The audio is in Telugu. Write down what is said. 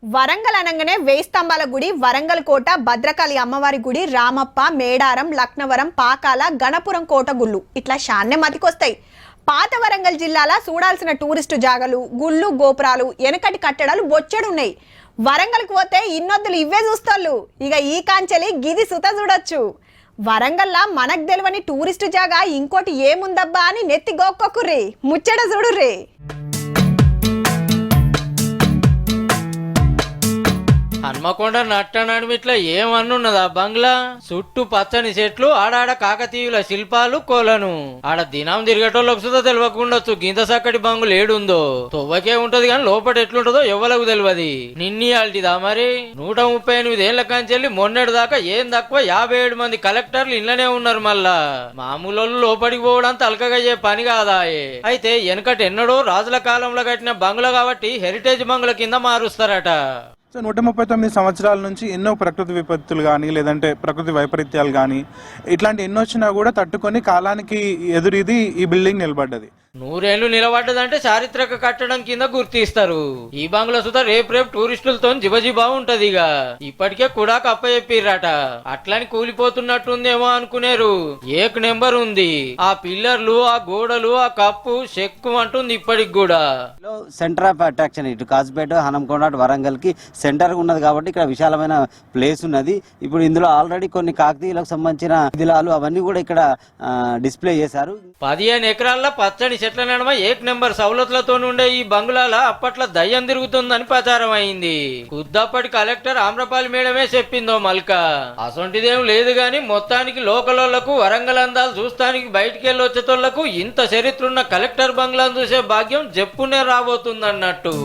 వరంగల్ అనగానే వేయి స్తంభాల గుడి, వరంగల్ కోట, భద్రకాళి అమ్మవారి గుడి, రామప్ప, మేడారం, లక్నవరం, పాకాల, గణపురం కోట గుళ్ళు ఇట్లా శాన్నే మతికొస్తాయి. పాత వరంగల్ జిల్లాల చూడాల్సిన టూరిస్టు జాగలు, గుళ్ళు, గోపురాలు, వెనకటి కట్టడాలు బొచ్చెడున్నాయి. వరంగల్కి పోతే ఇన్నొద్దులు ఇవే చూస్తాళ్ళు. ఇక ఈ కాంచెలి గిది సుత చూడొచ్చు. వరంగల్లా మనకు తెలియని టూరిస్టు జాగా ఇంకోటి ఏముందబ్బా అని నెత్తి గోక్కొక్కుర్రి, ముచ్చట చూడుర్రి. హన్మకొండ నట్టనడుమి ఇట్లా ఏమన్నున్నదా బంగ్లా? చుట్టూ పచ్చని చెట్లు, ఆడాడ కాకతీయుల శిల్పాలు, కోలను. ఆడ దినం తిరిగేటోళ్ళకు సుధా తెలియకుండొచ్చు గింత సక్కటి బంగులు ఏడుందో. తొవ్వకే ఉంటది కానీ లోపల ఎట్లుంటదో ఎవ్వలకు తెలియదు. నిన్నీయాల్టిదా మరి? 138 ఏళ్ల కాంచెల్లి మొన్నటి దాకా ఏం తక్కువ 57 మంది కలెక్టర్లు ఇళ్లనే ఉన్నారు. మళ్ళా మామూలు లోపలికి పోవడానికి అలకగయ్యే పని కాదాయే. అయితే వెనకటి ఎన్నడో రాజుల కాలంలో కట్టిన బంగ్లా కాబట్టి హెరిటేజ్ బంగ్లా కింద మారుస్తారట. సో 139 సంవత్సరాల నుంచి ఎన్నో ప్రకృతి విపత్తులు కానీ లేదంటే ప్రకృతి వైపరీత్యాలు కానీ ఇట్లాంటి ఎన్నో వచ్చినా కూడా తట్టుకొని కాలానికి ఎదురీది ఈ బిల్డింగ్ నిలబడ్డది. 100 ఏళ్లు నిలబడ్డదంటే చారిత్రక కట్టడం కింద గుర్తిస్తారు. ఈ బంగ్లా సుధా రేపు టూరిస్టులతో జిబజిబా ఉంటది. ఇక ఇప్పటికే కూడా అప్పచెప్పిర్రట. అట్లని కూలిపోతున్నట్టుందేమో అనుకునేరు. ఏక్ నెంబర్ ఉంది. ఆ పిల్లర్లు, ఆ గోడలు, ఆ కప్పు చెక్కు అంటుంది ఇప్పటికి కూడా. సెంటర్ ఆఫ్ అట్రాక్షన్ ఇటు కాజ్పేట, హనంకొండ, వరంగల్ కి సెంటర్ ఉన్నది కాబట్టి ఇక్కడ విశాలమైన ప్లేస్ ఉన్నది. ఇప్పుడు ఇందులో ఆల్రెడీ కొన్ని కాకతీయులకు సంబంధించిన విధులాలు అవన్నీ కూడా ఇక్కడ డిస్ప్లే చేశారు. 15 ఎకరాల్లో పచ్చని చెట్ల నడమ ఏక్ నెంబర్ సౌలతులతో ఉండే ఈ బంగ్లాల అప్పట్లో దయ్యం తిరుగుతుందని ప్రచారం అయింది. కుద్దప్పటి కలెక్టర్ ఆమ్రపాలి మేడమే చెప్పిందో మల్క. అసొంటిదేం లేదు గాని మొత్తానికి లోకలోళ్లకు వరంగల్ అందాలు చూస్తానికి బయటికి వెళ్ళి వచ్చేటోళ్లకు ఇంత చరిత్ర ఉన్న కలెక్టర్ బంగ్లాను చూసే భాగ్యం జప్పునే రాబోతుందన్నట్టు.